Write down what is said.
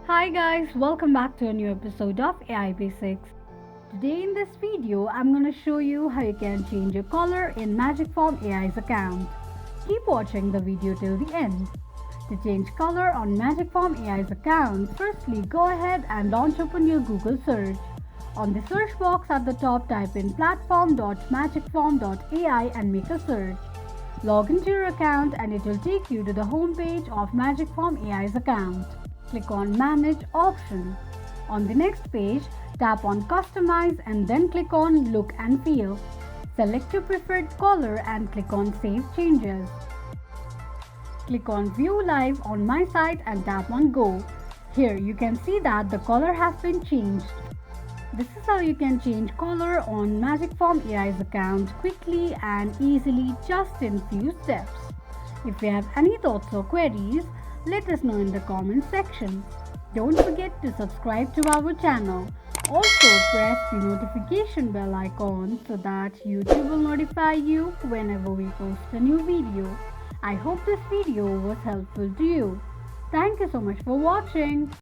Hi guys, welcome back to a new episode of AI Basics. Today in this video, I'm going to show you how you can change your color in Magicform AI's account. Keep watching the video till the end. To change color on Magicform AI's account, firstly go ahead and launch open your Google search. On the search box at the top, type in platform.magicform.ai and make a search. Log into your account and it will take you to the home page of Magicform AI's account. Click on Manage option. On the next page, tap on Customize and then click on Look and Feel. Select your preferred color and click on Save Changes. Click on View Live on my site and tap on Go. Here you can see that the color has been changed. This is how you can change color on Magicform AI's account quickly and easily just in few steps. If you have any thoughts or queries, let us know in the comment section. Don't forget to subscribe to our channel. Also press the notification bell icon so that YouTube will notify you whenever we post a new video. I hope this video was helpful to you. Thank you so much for watching.